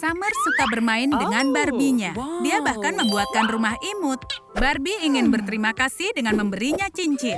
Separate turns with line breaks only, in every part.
Summer suka bermain dengan Barbie-nya. Dia bahkan membuatkan rumah imut. Barbie ingin berterima kasih dengan memberinya cincin.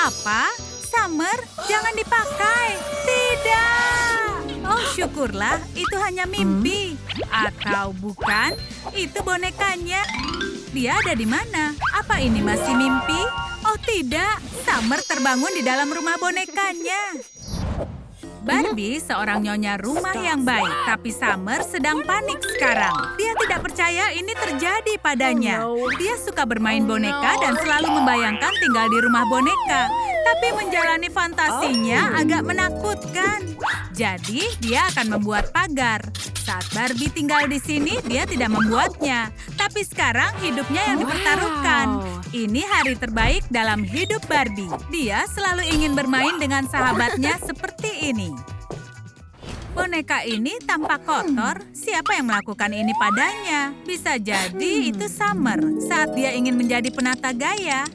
Apa? Summer, jangan dipakai. Tidak. Oh, syukurlah, itu hanya mimpi. Atau bukan, itu bonekanya. Dia ada di mana? Apa ini masih mimpi? Oh tidak, Summer terbangun di dalam rumah bonekanya. Barbie seorang nyonya rumah yang baik, tapi Summer sedang panik sekarang. Dia tidak percaya ini terjadi padanya. Dia suka bermain boneka dan selalu membayangkan tinggal di rumah boneka. Tapi menjalani fantasinya agak menakutkan. Jadi, dia akan membuat pagar. Saat Barbie tinggal di sini, dia tidak membuatnya. Tapi sekarang hidupnya yang dipertaruhkan. Ini hari terbaik dalam hidup Barbie. Dia selalu ingin bermain dengan sahabatnya seperti ini. Boneka ini tampak kotor. Siapa yang melakukan ini padanya? Bisa jadi itu Summer saat dia ingin menjadi penata gaya.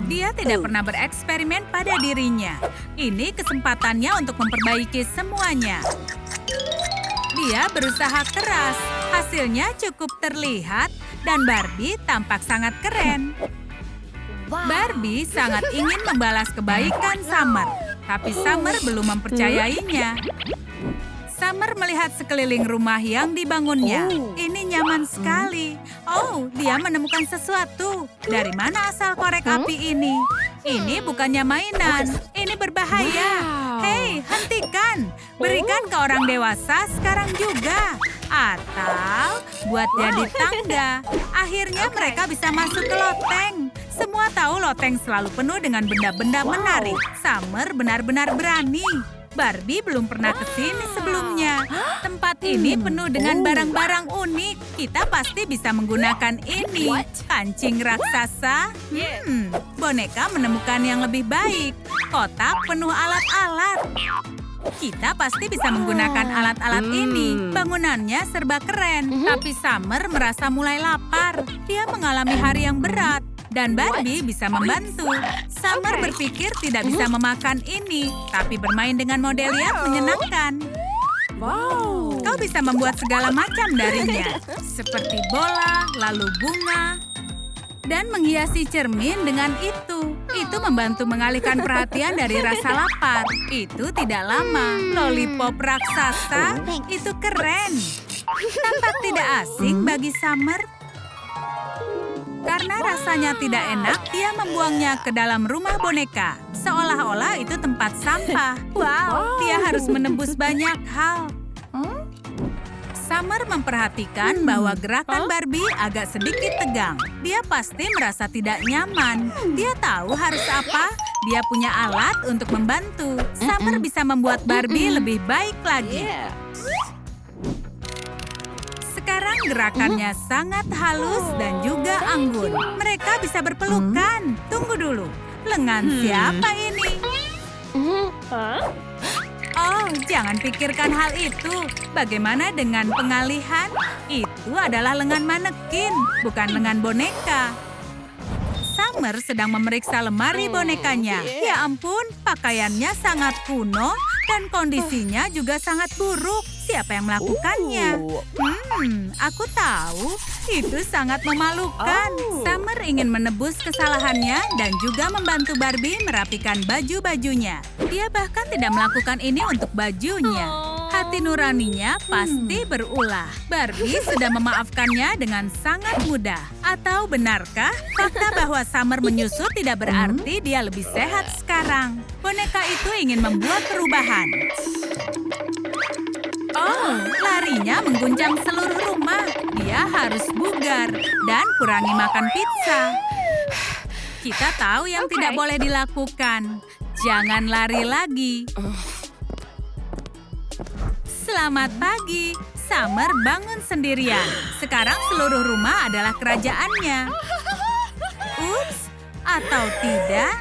Dia tidak pernah bereksperimen pada dirinya. Ini kesempatannya untuk memperbaiki semuanya. Dia berusaha keras. Hasilnya cukup terlihat dan Barbie tampak sangat keren. Barbie sangat ingin membalas kebaikan Summer, tapi Summer belum mempercayainya. Summer melihat sekeliling rumah yang dibangunnya. Ini nyaman sekali. Oh, dia menemukan sesuatu. Dari mana asal korek api ini? Ini bukannya mainan. Ini berbahaya. Hei, hentikan. Berikan ke orang dewasa sekarang juga. Atau buat jadi tangga. Akhirnya mereka bisa masuk ke loteng. Semua tahu loteng selalu penuh dengan benda-benda menarik. Summer benar-benar berani. Barbie belum pernah ke sini sebelumnya. Tempat ini penuh dengan barang-barang unik. Kita pasti bisa menggunakan ini. Kancing raksasa. Boneka menemukan yang lebih baik. Kotak penuh alat-alat. Kita pasti bisa menggunakan alat-alat ini. Bangunannya serba keren. Tapi Summer merasa mulai lapar. Dia mengalami hari yang berat. Dan Barbie bisa membantu. Summer berpikir tidak bisa memakan ini, tapi bermain dengan model yang menyenangkan. Kau bisa membuat segala macam darinya, seperti bola, lalu bunga, dan menghiasi cermin dengan itu. Itu membantu mengalihkan perhatian dari rasa lapar. Itu tidak lama. Lollipop raksasa, itu keren. Tampak tidak asing bagi Summer. Karena rasanya tidak enak, dia membuangnya ke dalam rumah boneka. Seolah-olah itu tempat sampah. Wow, dia harus menembus banyak hal. Summer memperhatikan bahwa gerakan Barbie agak sedikit tegang. Dia pasti merasa tidak nyaman. Dia tahu harus apa. Dia punya alat untuk membantu. Summer bisa membuat Barbie lebih baik lagi. Sekarang gerakannya sangat halus dan juga anggun. Mereka bisa berpelukan. Tunggu dulu. Lengan siapa ini? Oh, jangan pikirkan hal itu. Bagaimana dengan pengalihan? Itu adalah lengan manekin, bukan lengan boneka. Summer sedang memeriksa lemari bonekanya. Ya ampun, pakaiannya sangat kuno dan kondisinya juga sangat buruk. Siapa yang melakukannya? Aku tahu. Itu sangat memalukan. Summer ingin menebus kesalahannya dan juga membantu Barbie merapikan baju-bajunya. Dia bahkan tidak melakukan ini untuk bajunya. Hati nuraninya pasti berulah. Barbie sudah memaafkannya dengan sangat mudah. Atau benarkah fakta bahwa Summer menyusut tidak berarti dia lebih sehat sekarang? Boneka itu ingin membuat perubahan. Oh, larinya mengguncang seluruh rumah. Dia harus bugar dan kurangi makan pizza. Kita tahu yang tidak boleh dilakukan. Jangan lari lagi. Selamat pagi. Summer bangun sendirian. Sekarang seluruh rumah adalah kerajaannya. Ups, atau tidak?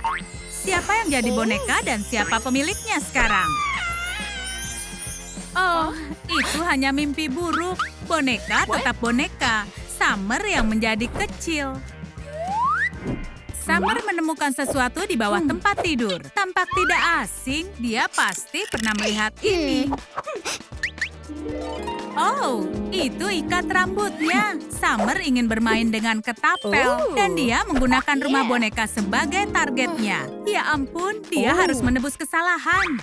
Siapa yang jadi boneka dan siapa pemiliknya sekarang? Oh, itu hanya mimpi buruk. Boneka tetap boneka. Summer yang menjadi kecil. Summer menemukan sesuatu di bawah tempat tidur. Tampak tidak asing, dia pasti pernah melihat ini. Oh, itu ikat rambutnya. Summer ingin bermain dengan ketapel dan dia menggunakan rumah boneka sebagai targetnya. Ya ampun, dia harus menebus kesalahan.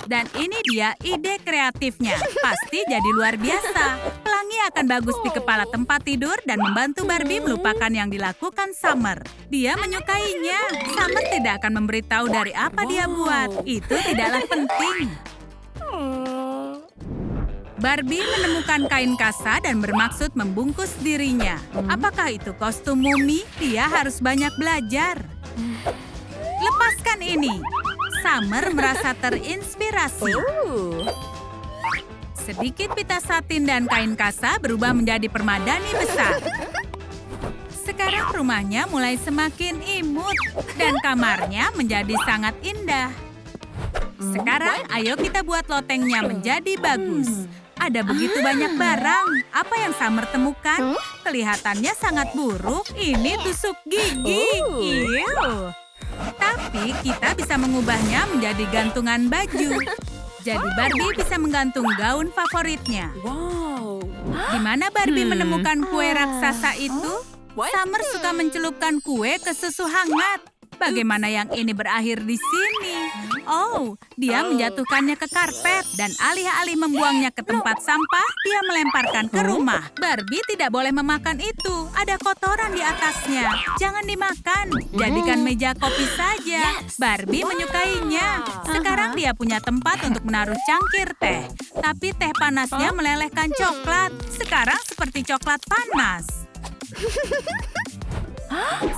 Dan ini dia ide kreatifnya. Pasti jadi luar biasa. Pelangi akan bagus di kepala tempat tidur dan membantu Barbie melupakan yang dilakukan Summer. Dia menyukainya. Summer tidak akan memberitahu dari apa dia buat. Itu tidaklah penting. Barbie menemukan kain kasa dan bermaksud membungkus dirinya. Apakah itu kostum mumi? Dia harus banyak belajar. Lepaskan ini. Summer merasa terinspirasi. Sedikit pita satin dan kain kasa berubah menjadi permadani besar. Sekarang rumahnya mulai semakin imut dan kamarnya menjadi sangat indah. Sekarang ayo kita buat lotengnya menjadi bagus. Ada begitu banyak barang. Apa yang Summer temukan? Kelihatannya sangat buruk. Ini tusuk gigi. Ew. Tapi kita bisa mengubahnya menjadi gantungan baju. Jadi Barbie bisa menggantung gaun favoritnya. Di mana Barbie menemukan kue raksasa itu? Summer suka mencelupkan kue ke susu hangat. Bagaimana yang ini berakhir di sini? Oh, dia menjatuhkannya ke karpet dan alih-alih membuangnya ke tempat sampah, dia melemparkan ke rumah. Barbie tidak boleh memakan itu. Ada kotoran di atasnya. Jangan dimakan. Jadikan meja kopi saja. Barbie menyukainya. Sekarang dia punya tempat untuk menaruh cangkir teh. Tapi teh panasnya melelehkan coklat. Sekarang seperti coklat panas.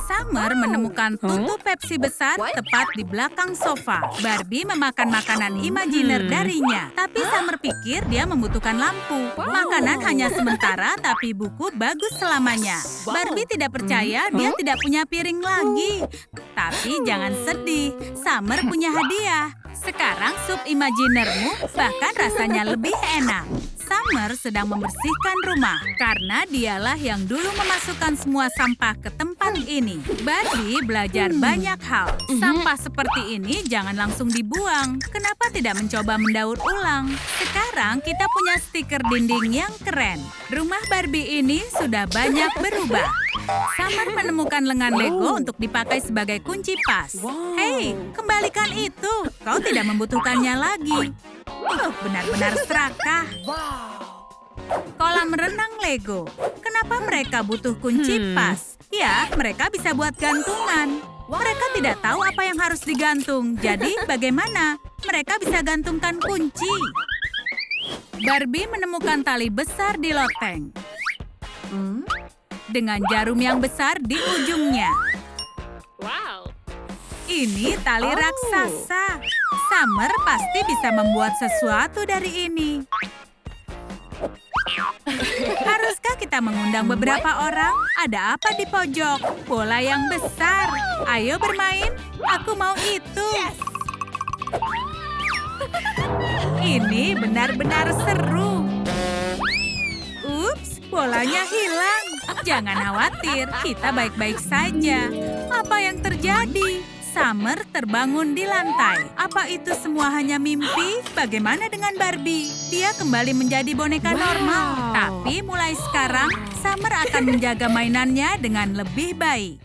Summer menemukan tutup Pepsi besar tepat di belakang sofa. Barbie memakan makanan imajiner darinya. Tapi Summer pikir dia membutuhkan lampu. Makanan hanya sementara, tapi buku bagus selamanya. Barbie tidak percaya dia tidak punya piring lagi. Tapi jangan sedih, Summer punya hadiah. Sekarang sup imajinermu bahkan rasanya lebih enak. Summer sedang membersihkan rumah karena dialah yang dulu memasukkan semua sampah ke tempat ini. Barbie belajar banyak hal. Sampah seperti ini jangan langsung dibuang. Kenapa tidak mencoba mendaur ulang? Sekarang kita punya stiker dinding yang keren. Rumah Barbie ini sudah banyak berubah. Summer menemukan lengan Lego untuk dipakai sebagai kunci pas. Hei, kembalikan itu. Kau tidak membutuhkannya lagi. Benar-benar serakah. Kolam renang Lego. Kenapa mereka butuh kunci pas? Ya, mereka bisa buat gantungan. Mereka tidak tahu apa yang harus digantung. Jadi, bagaimana? Mereka bisa gantungkan kunci. Barbie menemukan tali besar di loteng. Dengan jarum yang besar di ujungnya. Ini tali raksasa. Summer pasti bisa membuat sesuatu dari ini. Haruskah kita mengundang beberapa orang? Ada apa di pojok? Bola yang besar. Ayo bermain. Aku mau itu. Ini benar-benar seru. Ups, bolanya hilang. Jangan khawatir, kita baik-baik saja. Apa yang terjadi? Summer terbangun di lantai. Apa itu semua hanya mimpi? Bagaimana dengan Barbie? Dia kembali menjadi boneka normal. Tapi mulai sekarang, Summer akan menjaga mainannya dengan lebih baik.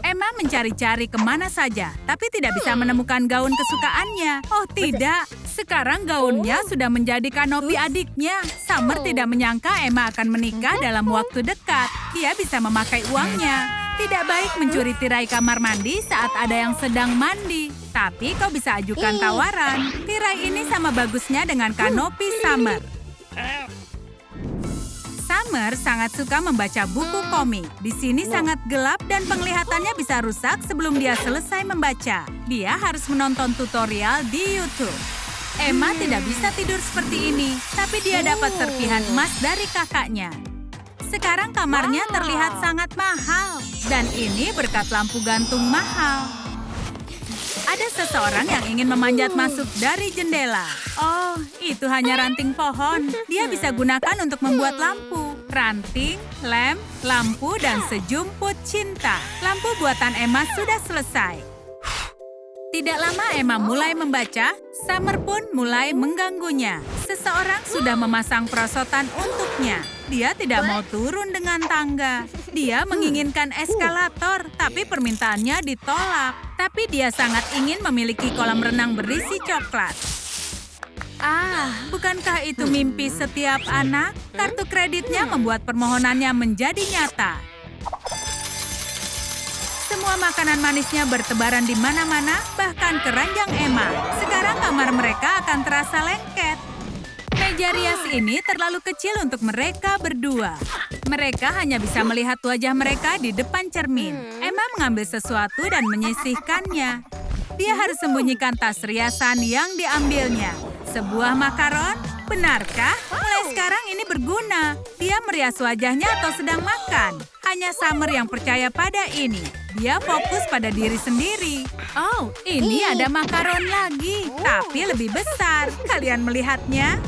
Emma mencari-cari kemana saja, tapi tidak bisa menemukan gaun kesukaannya. Oh tidak, sekarang gaunnya sudah menjadi kanopi adiknya. Summer tidak menyangka Emma akan menikah dalam waktu dekat. Dia bisa memakai uangnya. Tidak baik mencuri tirai kamar mandi saat ada yang sedang mandi. Tapi kau bisa ajukan tawaran. Tirai ini sama bagusnya dengan kanopi Summer. Summer sangat suka membaca buku komik. Di sini sangat gelap dan penglihatannya bisa rusak sebelum dia selesai membaca. Dia harus menonton tutorial di YouTube. Emma tidak bisa tidur seperti ini, tapi dia dapat serpihan emas dari kakaknya. Sekarang kamarnya terlihat sangat mahal. Dan ini berkat lampu gantung mahal. Ada seseorang yang ingin memanjat masuk dari jendela. Oh, itu hanya ranting pohon. Dia bisa gunakan untuk membuat lampu. ranting, lem, lampu, dan sejumput cinta. Lampu buatan Emma sudah selesai. Tidak lama Emma mulai membaca, Summer pun mulai mengganggunya. Seseorang sudah memasang perosotan untuknya. Dia tidak mau turun dengan tangga. Dia menginginkan eskalator, tapi permintaannya ditolak. Tapi dia sangat ingin memiliki kolam renang berisi coklat. Bukankah itu mimpi setiap anak? Kartu kreditnya membuat permohonannya menjadi nyata. Semua makanan manisnya bertebaran di mana-mana, bahkan keranjang Emma. Sekarang kamar mereka akan terasa lengket. Meja rias ini terlalu kecil untuk mereka berdua. Mereka hanya bisa melihat wajah mereka di depan cermin. Emma mengambil sesuatu dan menyisihkannya. Dia harus sembunyikan tas riasan yang diambilnya. Sebuah makaron? Benarkah? Mulai sekarang ini berguna. Dia merias wajahnya atau sedang makan. Hanya Summer yang percaya pada ini. Dia fokus pada diri sendiri. Oh, ini ada makaron lagi, tapi lebih besar. Kalian melihatnya?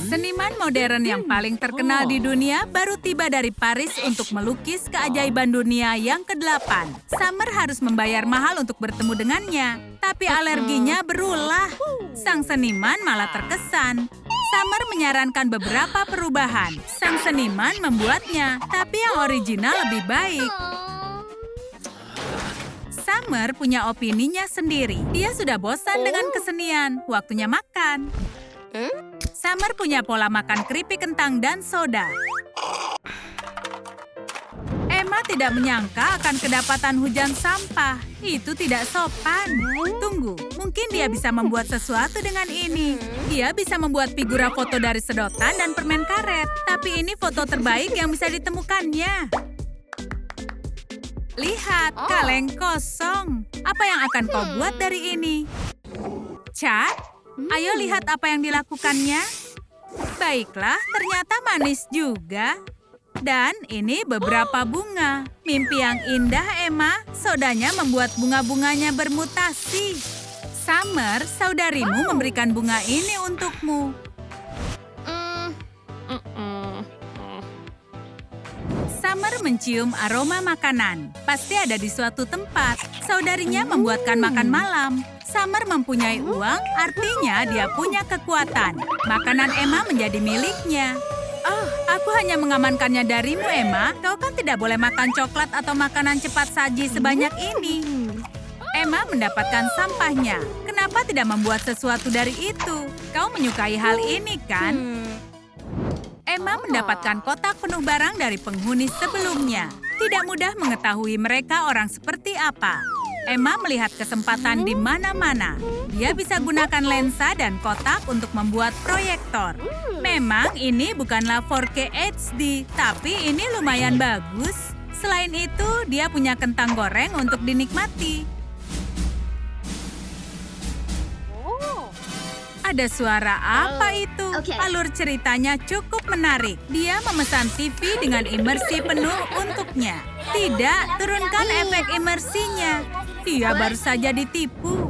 Seniman modern yang paling terkenal di dunia baru tiba dari Paris untuk melukis keajaiban dunia yang ke-8. Summer harus membayar mahal untuk bertemu dengannya, tapi alerginya berulah. Sang seniman malah terkesan. Summer menyarankan beberapa perubahan. Sang seniman membuatnya, tapi yang original lebih baik. Summer punya opininya sendiri. Dia sudah bosan dengan kesenian. Waktunya makan. Summer punya pola makan keripik kentang dan soda. Emma tidak menyangka akan kedapatan hujan sampah. Itu tidak sopan. Tunggu, mungkin dia bisa membuat sesuatu dengan ini. Dia bisa membuat figura foto dari sedotan dan permen karet. Tapi ini foto terbaik yang bisa ditemukannya. Lihat, kaleng kosong. Apa yang akan kau buat dari ini? Cat, ayo lihat apa yang dilakukannya. Baiklah, ternyata manis juga. Dan ini beberapa bunga. Mimpi yang indah, Emma. Sodanya membuat bunga-bunganya bermutasi. Summer, saudarimu memberikan bunga ini untukmu. Summer mencium aroma makanan. Pasti ada di suatu tempat. Saudarinya membuatkan makan malam. Summer mempunyai uang, artinya dia punya kekuatan. Makanan Emma menjadi miliknya. Oh, aku hanya mengamankannya darimu, Emma. Kau kan tidak boleh makan coklat atau makanan cepat saji sebanyak ini. Emma mendapatkan sampahnya. Kenapa tidak membuat sesuatu dari itu? Kau menyukai hal ini, kan? Emma mendapatkan kotak penuh barang dari penghuni sebelumnya. Tidak mudah mengetahui mereka orang seperti apa. Emma melihat kesempatan di mana-mana. Dia bisa gunakan lensa dan kotak untuk membuat proyektor. Memang ini bukanlah 4K HD, tapi ini lumayan bagus. Selain itu, dia punya kentang goreng untuk dinikmati. Ada suara apa itu? Alur ceritanya cukup menarik. Dia memesan TV dengan imersi penuh untuknya. Tidak, turunkan efek imersinya. Dia baru saja ditipu.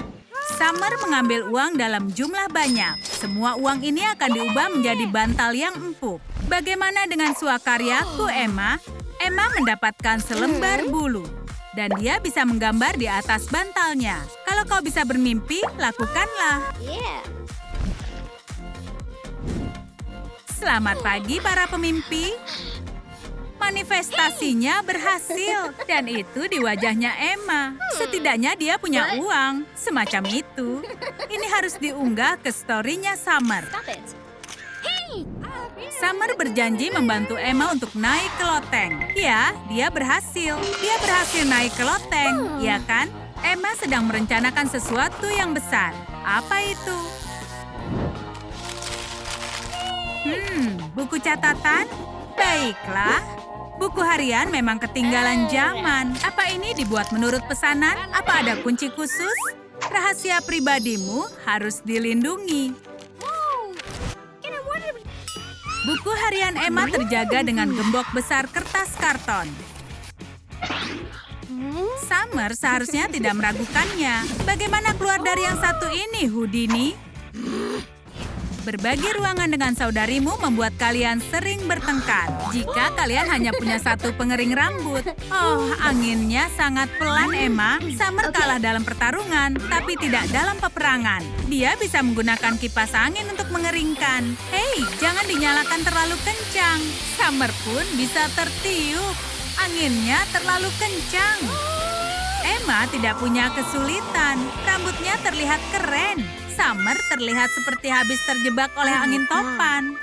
Summer mengambil uang dalam jumlah banyak. Semua uang ini akan diubah menjadi bantal yang empuk. Bagaimana dengan swakaryaku, Emma? Emma mendapatkan selembar bulu. Dan dia bisa menggambar di atas bantalnya. Kalau kau bisa bermimpi, lakukanlah. Selamat pagi para pemimpi. Manifestasinya berhasil. Dan itu di wajahnya Emma. Setidaknya dia punya uang. Semacam itu. Ini harus diunggah ke story-nya Summer. Summer berjanji membantu Emma untuk naik ke loteng. Ya, dia berhasil. Dia berhasil naik ke loteng, ya kan? Emma sedang merencanakan sesuatu yang besar. Apa itu? Buku catatan? Baiklah. Buku harian memang ketinggalan zaman. Apa ini dibuat menurut pesanan? Apa ada kunci khusus? Rahasia pribadimu harus dilindungi. Buku harian Emma terjaga dengan gembok besar kertas karton. Summer seharusnya tidak meragukannya. Bagaimana keluar dari yang satu ini, Houdini? Berbagi ruangan dengan saudarimu membuat kalian sering bertengkar. Jika kalian hanya punya satu pengering rambut. Oh, anginnya sangat pelan, Emma. Summer kalah dalam pertarungan, tapi tidak dalam peperangan. Dia bisa menggunakan kipas angin untuk mengeringkan. Hei, jangan dinyalakan terlalu kencang. Summer pun bisa tertiup. Anginnya terlalu kencang. Emma tidak punya kesulitan. Rambutnya terlihat keren. Summer terlihat seperti habis terjebak oleh angin topan.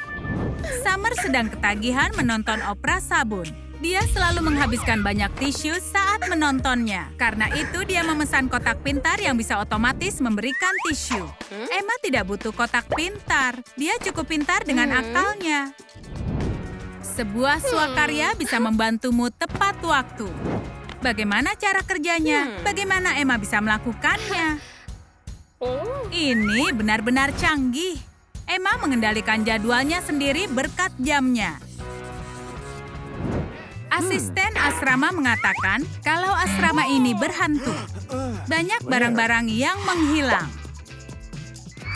Summer sedang ketagihan menonton opera sabun. Dia selalu menghabiskan banyak tisu saat menontonnya. Karena itu dia memesan kotak pintar yang bisa otomatis memberikan tisu. Emma tidak butuh kotak pintar. Dia cukup pintar dengan akalnya. Sebuah swakarya bisa membantumu tepat waktu. Bagaimana cara kerjanya? Bagaimana Emma bisa melakukannya? Ini benar-benar canggih. Emma mengendalikan jadwalnya sendiri berkat jamnya. Asisten asrama mengatakan kalau asrama ini berhantu. Banyak barang-barang yang menghilang.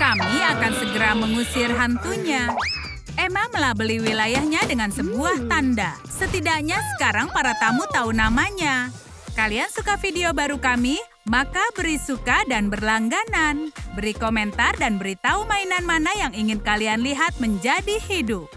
Kami akan segera mengusir hantunya. Emma melabeli wilayahnya dengan sebuah tanda. Setidaknya sekarang para tamu tahu namanya. Kalian suka video baru kami? Maka beri suka dan berlangganan. Beri komentar dan beritahu mainan mana yang ingin kalian lihat menjadi hidup.